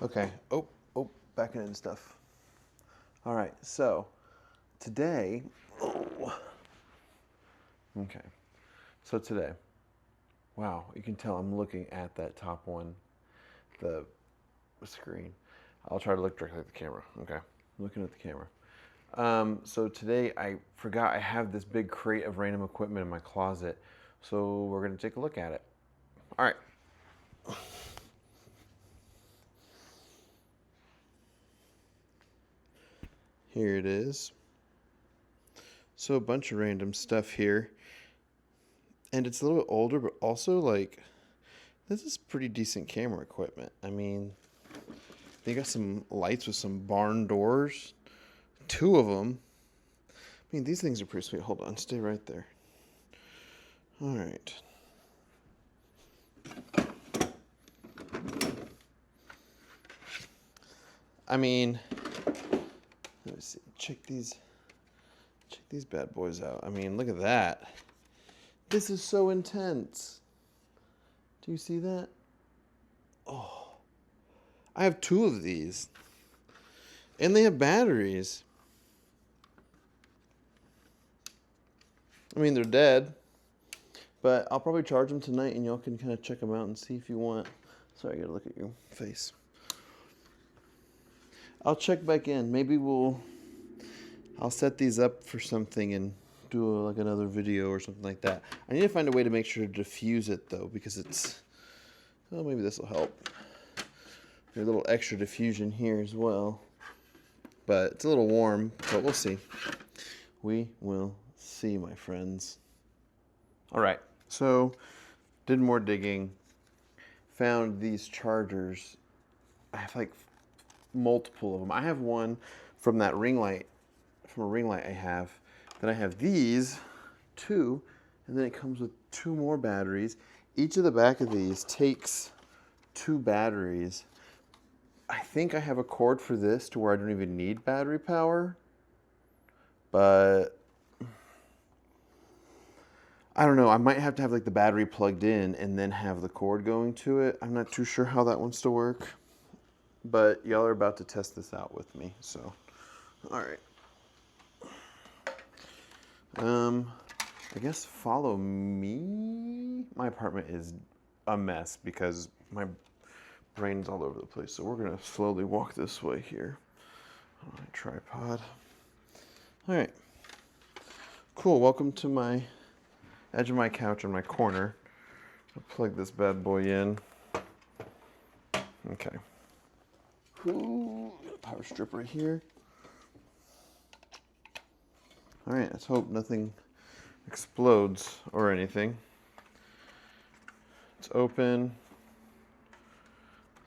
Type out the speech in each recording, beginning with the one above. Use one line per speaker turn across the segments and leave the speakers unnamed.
Okay. Oh, backing into stuff. All right. So today, okay. So today, wow, you can tell I'm looking at that top one, the screen. I'll try to look directly at the camera. Okay. I'm looking at the camera. So today I forgot I have this big crate of random equipment in my closet. So we're gonna take a look at it. All right. Here it is. So a bunch of random stuff here. And it's a little bit older, but also like this is pretty decent camera equipment. I mean, they got some lights with some barn doors. Two of them. I mean, these things are pretty sweet. Hold on, stay right there. All right. I mean, let me see. Check these bad boys out. I mean, look at that. This is so intense. Do you see that? Oh, I have two of these, and they have batteries. I mean, they're dead, but I'll probably charge them tonight, and y'all can kind of check them out and see if you want. Sorry, I gotta look at your face. I'll check back in. Maybe I'll set these up for something and do like another video or something like that. I need to find a way to make sure to diffuse it though, because it's, oh, maybe this will help. There's a little extra diffusion here as well, but it's a little warm, but we'll see. We will see, my friends. All right, so did more digging, found these chargers. I have like multiple of them. I have one from that ring light, from a ring light I have. Then I have these two, and then it comes with two more batteries. Each of the back of these takes two batteries. I think I have a cord for this to where I don't even need battery power, but I don't know. I might have to have like the battery plugged in and then have the cord going to it. I'm not too sure how that wants to work, but y'all are about to test this out with me. So, all right. I guess follow me. My apartment is a mess because my brain's all over the place. So we're gonna slowly walk this way here. On my tripod. All right. Cool. Welcome to my edge of my couch in my corner. I'll plug this bad boy in. Okay. Ooh, got a power strip right here. All right. Let's hope nothing explodes or anything. It's open.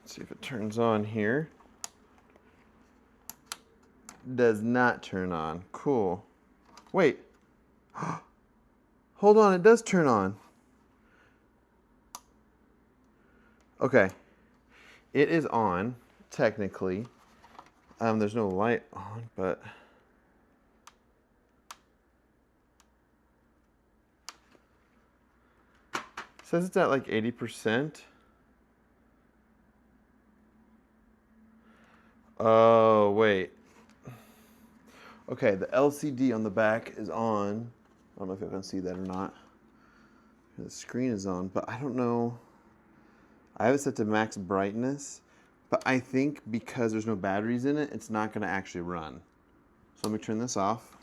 Let's see if it turns on here. Does not turn on. Cool. Wait. Hold on, it does turn on. Okay. It is on, technically. There's no light on, but it says it's at like 80%. Oh, wait. Okay, the LCD on the back is on. I don't know if you can see that or not. The screen is on, but I don't know. I have it set to max brightness, but I think because there's no batteries in it, it's not going to actually run. So let me turn this off.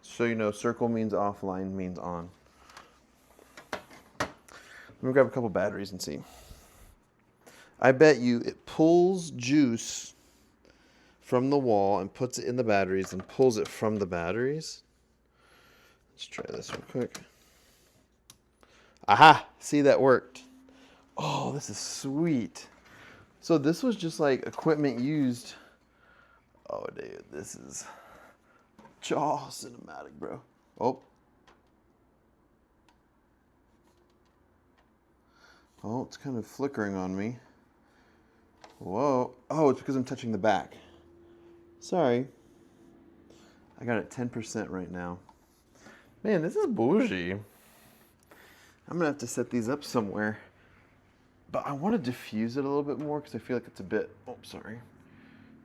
So you know, circle means off, line means on. Let me grab a couple batteries and see. I bet you it pulls juice from the wall and puts it in the batteries and pulls it from the batteries. Let's try this real quick. Aha! See, that worked. Oh, this is sweet. So this was just like equipment used. Oh, dude, this is jaw cinematic, bro. Oh. Oh, it's kind of flickering on me. Whoa. Oh, it's because I'm touching the back. Sorry. I got it 10% right now. Man, this is bougie. I'm gonna have to set these up somewhere. But I want to diffuse it a little bit more because I feel like it's a bit, oh, sorry.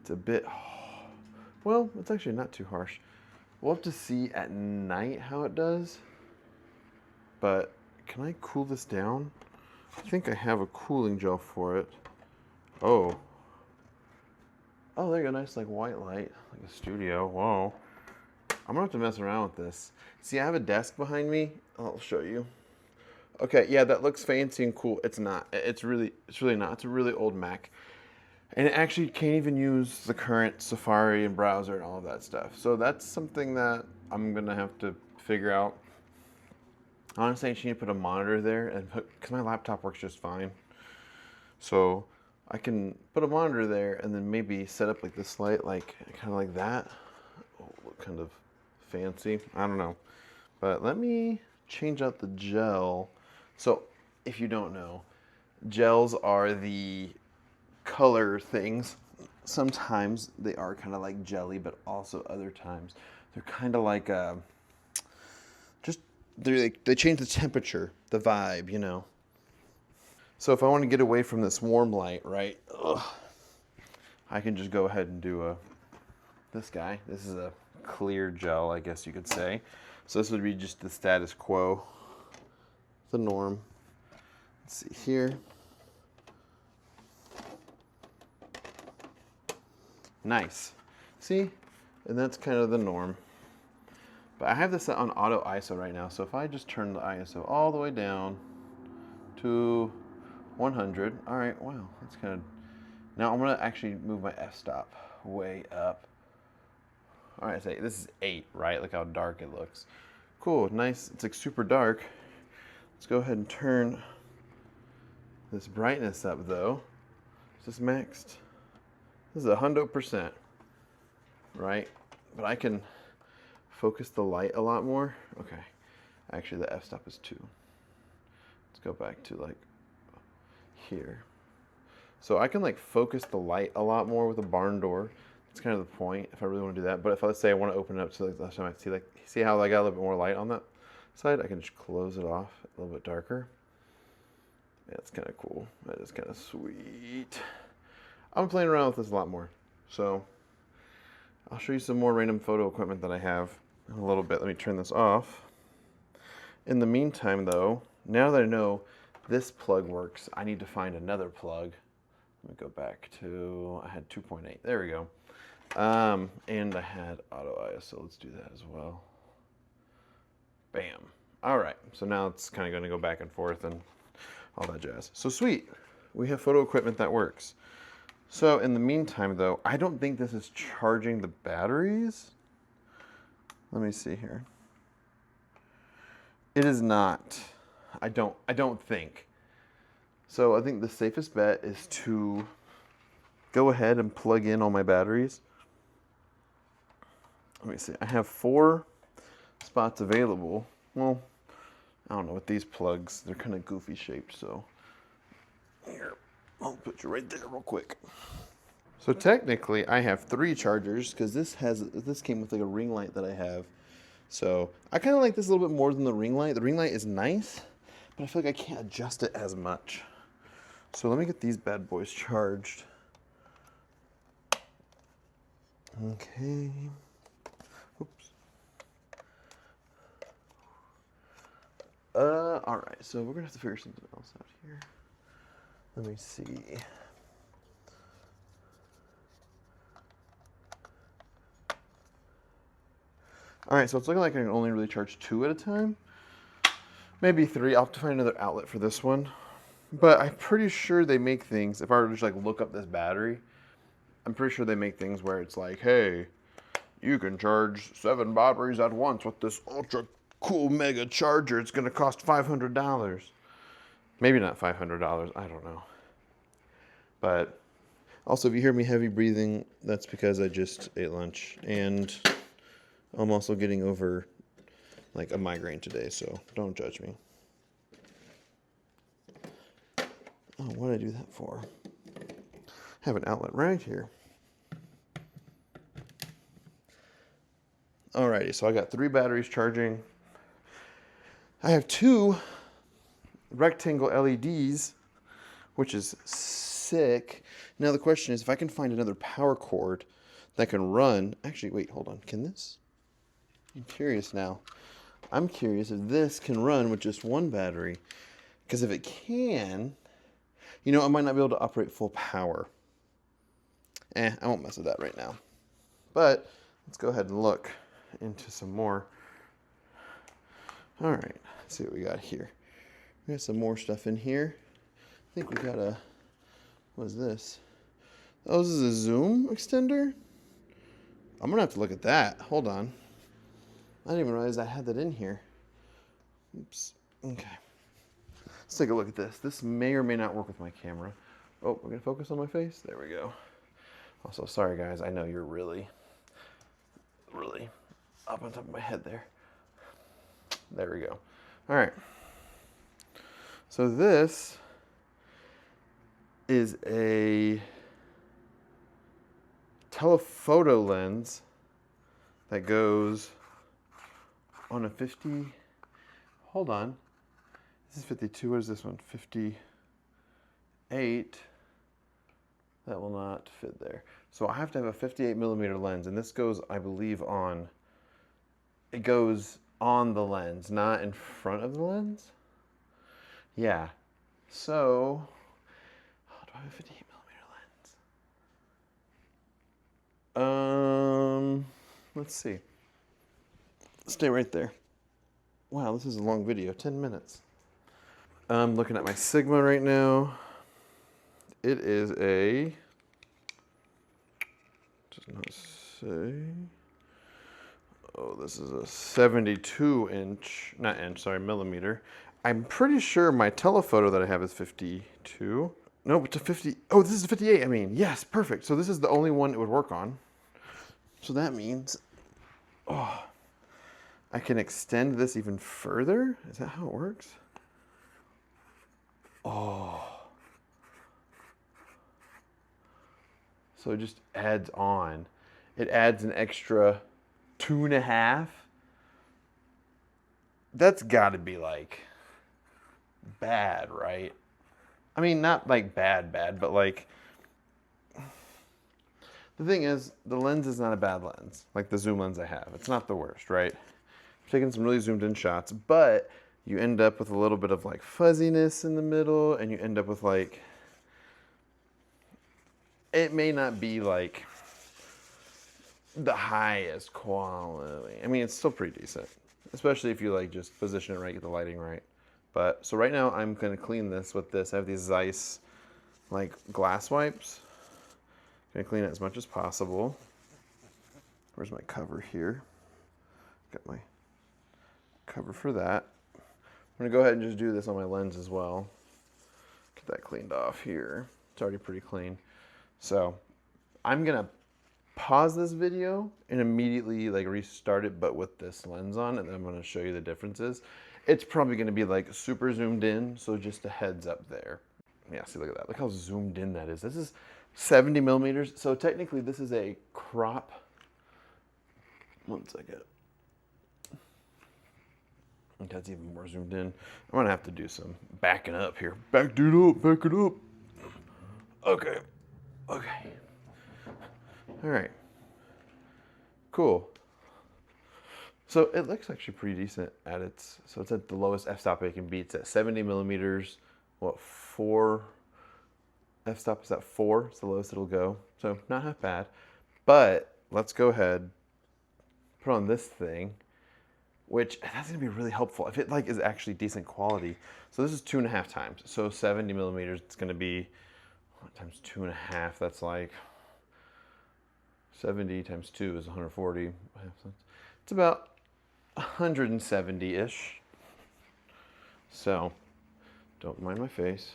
It's a bit, well, it's actually not too harsh. We'll have to see at night how it does. But can I cool this down? I think I have a cooling gel for it. Oh. Oh, there you go, nice like white light, like a studio, whoa. I'm gonna have to mess around with this. See, I have a desk behind me. I'll show you. Okay, yeah, that looks fancy and cool. It's not. It's really not. It's a really old Mac. And it actually can't even use the current Safari and browser and all of that stuff. So that's something that I'm gonna have to figure out. Honestly, I just need to put a monitor there, and because my laptop works just fine. So I can put a monitor there and then maybe set up like this light, like kind of like that. Oh, look kind of fancy. I don't know. But let me change out the gel. So if you don't know, gels are the color things. Sometimes they are kind of like jelly, but also other times they're kind of like just they change the temperature, the vibe, you know. So if I want to get away from this warm light, right, I can just go ahead and do this guy. This is a clear gel, I guess you could say. So this would be just the status quo, the norm. Let's see here. Nice. See? And that's kind of the norm. But I have this on auto ISO right now, so if I just turn the ISO all the way down to 100, all right, wow, that's kind of... Now I'm gonna actually move my f-stop way up. All right, say this is 8, right? Look how dark it looks. Cool, nice, it's like super dark. Let's go ahead and turn this brightness up though. Is this maxed? This is 100%, right? But I can focus the light a lot more. Okay, actually the f-stop is 2. Let's go back to like here. So I can like focus the light a lot more with a barn door. That's kind of the point if I really want to do that. But if let's say I want to open it up so like last time I see how I got a little bit more light on that side, I can just close it off a little bit darker. Yeah, it's kind of cool. That is kind of sweet. I'm playing around with this a lot more. So I'll show you some more random photo equipment that I have in a little bit. Let me turn this off. In the meantime though, now that I know this plug works, I need to find another plug. Let me go back to, I had 2.8, there we go. And I had auto ISO, let's do that as well. Bam. All right, so now it's kind of gonna go back and forth and all that jazz. So sweet, we have photo equipment that works. So in the meantime though, I don't think this is charging the batteries. Let me see here. It is not. I don't think. So I think the safest bet is to go ahead and plug in all my batteries. Let me see. I have 4 spots available. Well, I don't know, with these plugs, they're kind of goofy shaped, so here, I'll put you right there real quick. So technically, I have 3 chargers because this came with like a ring light that I have. So I kind of like this a little bit more than the ring light. The ring light is nice, but I feel like I can't adjust it as much. So let me get these bad boys charged. Okay. Oops. All right, so we're gonna have to figure something else out here. Let me see. All right, so it's looking like I can only really charge 2 at a time. Maybe 3. I'll have to find another outlet for this one. But I'm pretty sure they make things, if I were to just like look up this battery, I'm pretty sure they make things where it's like, hey, you can charge 7 batteries at once with this ultra cool mega charger. It's gonna cost $500. Maybe not $500, I don't know. But also, if you hear me heavy breathing, that's because I just ate lunch and I'm also getting over like a migraine today, so don't judge me. Oh, what did I do that for? I have an outlet right here. Alrighty, so I got 3 batteries charging. I have 2 rectangle LEDs which is sick. Now the question is if I can find another power cord that can run. Actually, wait, hold on. Can this? I'm curious now. I'm curious if this can run with just one battery. Because if it can, you know, I might not be able to operate full power. I won't mess with that right now. But let's go ahead and look into some more. All right, let's see what we got here. We got some more stuff in here. I think we got a, what is this? Oh, this is a zoom extender? I'm gonna have to look at that. Hold on. I didn't even realize I had that in here. Oops. Okay. Let's take a look at this. This may or may not work with my camera. Oh, we're gonna focus on my face? There we go. Also, sorry guys, I know you're really up on top of my head there. There we go. All right. So this is a telephoto lens that goes on a 50, hold on. This is 52, what is this one? 58. That will not fit there. So I have to have a 58 millimeter lens, and this goes, I believe, on, it goes on the lens, not in front of the lens. Yeah. So, oh, do I have a 58 millimeter lens? Let's see. Stay right there. Wow, this is a long video, 10 minutes. I'm looking at my Sigma right now. It is a, does not say. Oh, this is a 72 inch, not inch, sorry, millimeter. I'm pretty sure my telephoto that I have is 52. No, it's a 50, oh, this is a 58, I mean, yes, perfect. So this is the only one it would work on. So that means, oh, I can extend this even further? Is that how it works? Oh. So it just adds on. It adds an extra 2.5. That's gotta be like bad, right? I mean, not like bad, but like, the thing is, the lens is not a bad lens. Like the zoom lens I have. It's not the worst, right? I'm taking some really zoomed in shots, but you end up with a little bit of like fuzziness in the middle, and you end up with like, it may not be like the highest quality. I mean, it's still pretty decent, especially if you like just position it right, get the lighting right. But so right now I'm gonna clean this with this. I have these Zeiss like glass wipes. Gonna clean it as much as possible. Where's my cover here? Got my cover for that. I'm gonna go ahead and just do this on my lens as well. Get that cleaned off here. It's already pretty clean. So I'm gonna pause this video and immediately like restart it, but with this lens on, and then I'm gonna show you the differences. It's probably gonna be like super zoomed in, so just a heads up there. Yeah, see, look at that. Look how zoomed in that is. This is 70 millimeters. So technically this is a crop. One second. I think that's even more zoomed in. I'm gonna have to do some backing up here. Back it up, back it up. Okay, okay. All right, cool. So it looks actually pretty decent at its, so it's at the lowest f-stop it can be. It's at 70 millimeters, what, 4, f-stop is at 4, it's the lowest it'll go. So not half bad, but let's go ahead, put on this thing, which that's gonna be really helpful if it like is actually decent quality. So this is 2.5 times. So 70 millimeters, it's gonna be, what, times 2.5, that's like 70 times 2 is 140. It's about 170-ish. So, don't mind my face.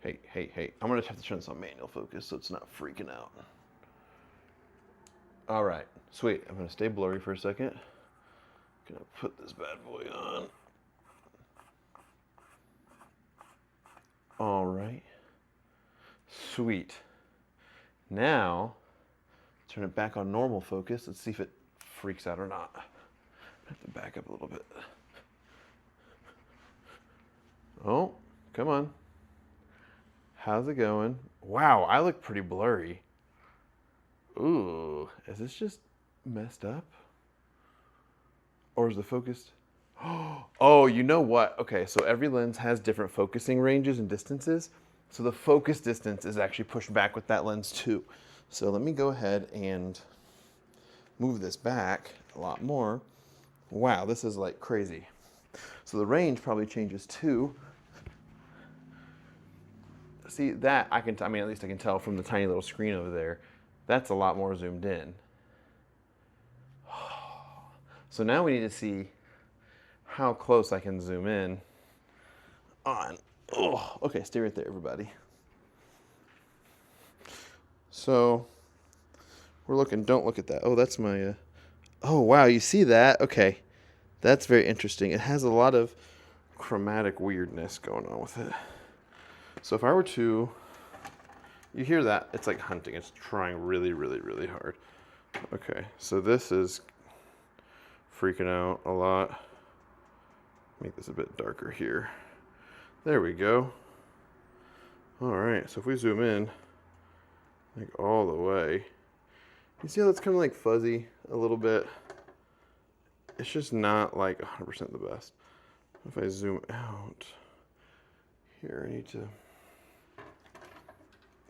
Hey, hey, hey. I'm gonna have to turn this on manual focus so it's not freaking out. All right, sweet. I'm gonna stay blurry for a second. Gonna put this bad boy on. All right, sweet. Now, turn it back on normal focus. Let's see if it freaks out or not. I have to back up a little bit. Oh, come on. how's it going? Wow, I look pretty blurry. Ooh, is this just messed up? Or is the focus? Oh, you know what? Okay, so every lens has different focusing ranges and distances. So the focus distance is actually pushed back with that lens too. So let me go ahead and move this back a lot more. Wow, this is like crazy. So the range probably changes too. See that I can, I mean, at least I can tell from the tiny little screen over there. That's a lot more zoomed in. So now we need to see how close I can zoom in on. Oh, okay, stay right there, everybody. So we're looking, don't look at that. Oh, that's my, oh, wow, you see that? Okay, that's very interesting. It has a lot of chromatic weirdness going on with it. So if I were to, you hear that? It's like hunting. It's trying really, really, really hard. Okay, so this is freaking out a lot. Make this a bit darker here. There we go. All right, so if we zoom in, like all the way, you see how that's kind of like fuzzy a little bit? It's just not like 100% the best. If I zoom out, here I need to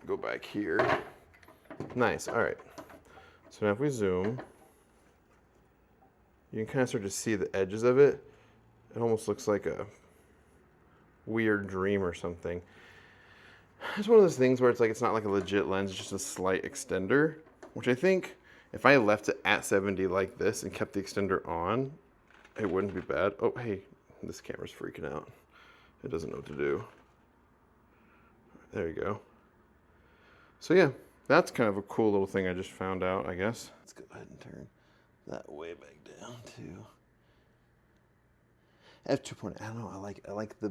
go back here. Nice, all right. So now if we zoom, you can kind of start to see the edges of it. It almost looks like a weird dream or something. It's one of those things where it's like, it's not like a legit lens, it's just a slight extender, which I think if I left it at 70 like this and kept the extender on, it wouldn't be bad. Oh, hey, this camera's freaking out. It doesn't know what to do. There you go. So yeah, that's kind of a cool little thing I just found out, I guess. Let's go ahead and turn that way back down to f2.8. I don't know. I like the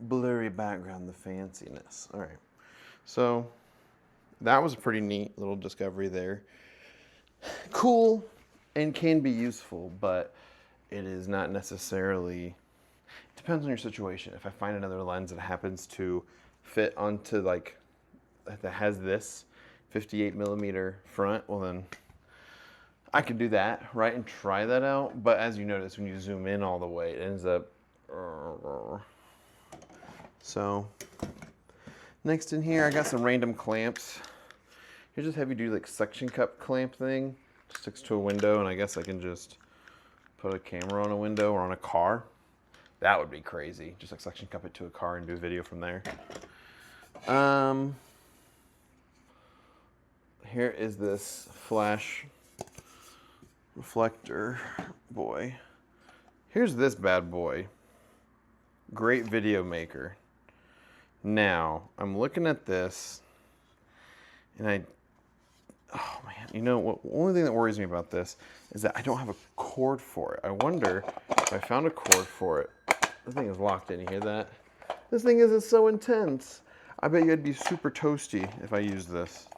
blurry background, the fanciness. All right. So that was a pretty neat little discovery there. Cool and can be useful, but it is not necessarily. It depends on your situation. If I find another lens that happens to fit onto like that has this 58 millimeter front, well then I could do that, right, and try that out. But as you notice, when you zoom in all the way, it ends up. So next in here, I got some random clamps. Here's this heavy duty like suction cup clamp thing. Sticks to a window, and I guess I can just put a camera on a window or on a car. That would be crazy. Just like suction cup it to a car and do a video from there. Here is this flash reflector boy. Here's this bad boy. Great video maker. Now, I'm looking at this, and oh man, you know what? Only thing that worries me about this is that I don't have a cord for it. I wonder if I found a cord for it. This thing is locked in. You hear that? This thing is so intense. I bet you I'd be super toasty if I used this.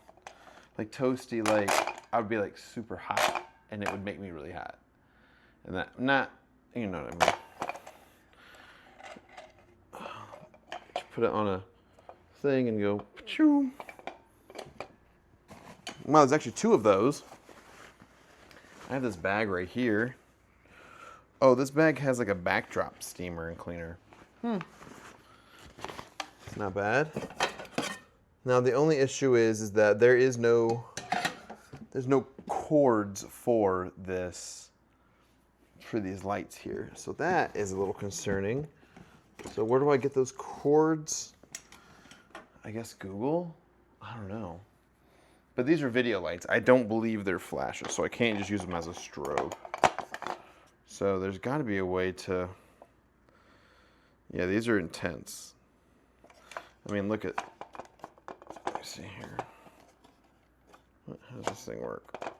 Like toasty, like I would be like super hot, and it would make me really hot. And that, not, you know what I mean. Put it on a thing and go, pachoo. Well, there's actually two of those. I have this bag right here. Oh, this bag has like a backdrop steamer and cleaner. Not bad. Now the only issue is that there's no cords for this, for these lights here. So that is a little concerning. So where do I get those cords? I guess Google? I don't know. But these are video lights. I don't believe they're flashes, so I can't just use them as a strobe. So there's got to be a way to... Yeah, these are intense. I mean, look at... Let me see here. How does this thing work?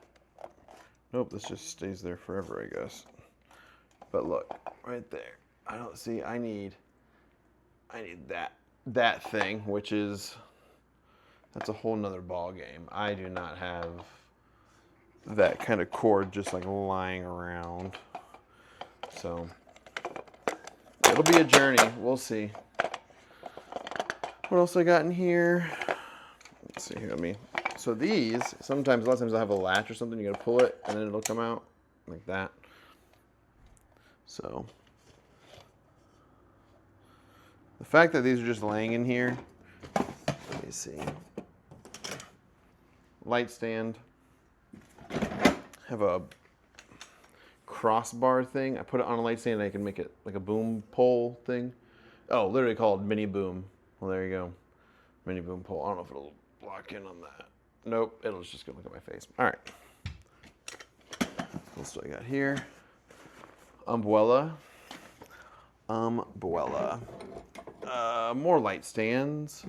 Nope, this just stays there forever, I guess. But look, right there. I don't see... I need that thing, which is... That's a whole nother ball game. I do not have that kind of cord just like lying around. So it'll be a journey. We'll see. What else I got in here? Let's see here, so these, a lot of times I'll have a latch or something, you gotta pull it, and then it'll come out, like that. So, the fact that these are just laying in here, let me see. Light stand. Have a crossbar thing. I put it on a light stand and I can make it like a boom pole thing. Oh, literally called mini boom. Well, there you go. Mini boom pole. I don't know if it'll block in on that. Nope, it'll just go look at my face. All right. What else do I got here? Umbrella. More light stands.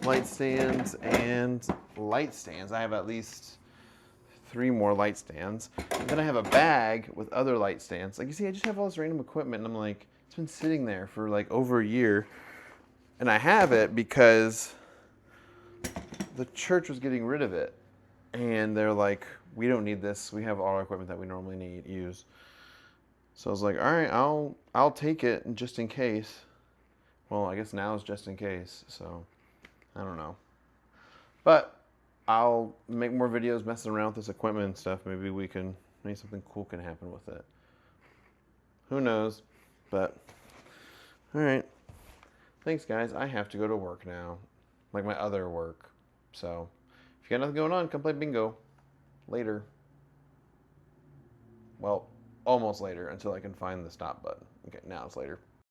Light stands and light stands. I have at least 3 more light stands. And then I have a bag with other light stands. Like you see, I just have all this random equipment and I'm like, it's been sitting there for like over a year. And I have it because the church was getting rid of it. And they're like, we don't need this. We have all our equipment that we normally use. So I was like, all right, I'll take it just in case. Well, I guess now it's just in case. So I don't know. But I'll make more videos messing around with this equipment and stuff. Maybe something cool can happen with it. Who knows? But, all right. Thanks, guys. I have to go to work now. Like my other work. So, if you got nothing going on, come play bingo. Later. Well, almost later until I can find the stop button. Okay, now it's later.